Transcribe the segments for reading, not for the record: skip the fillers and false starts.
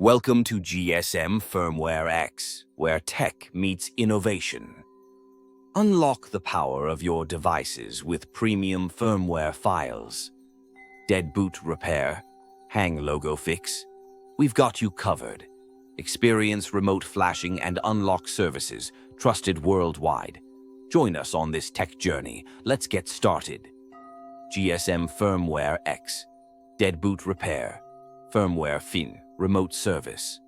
Welcome to GSM Firmware X, where tech meets innovation. Unlock the power of your devices with premium firmware files. Deadboot repair, hang logo fix. We've got you covered. Experience remote flashing and unlock services, trusted worldwide. Join us on this tech journey. Let's get started. GSM Firmware X, Deadboot repair, firmware fin, remote service.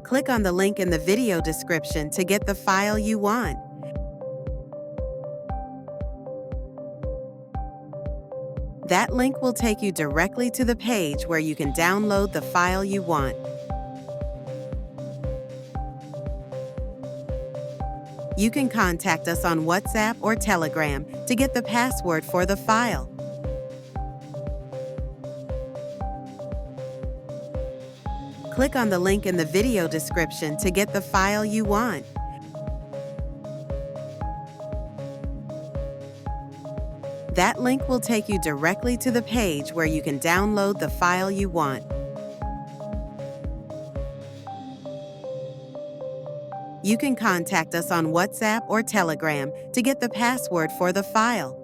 Click on the link in the video description to get the file you want. That link will take you directly to the page where you can download the file you want. You can contact us on WhatsApp or Telegram to get the password for the file. Click on the link in the video description to get the file you want. That link will take you directly to the page where you can download the file you want. You can contact us on WhatsApp or Telegram to get the password for the file.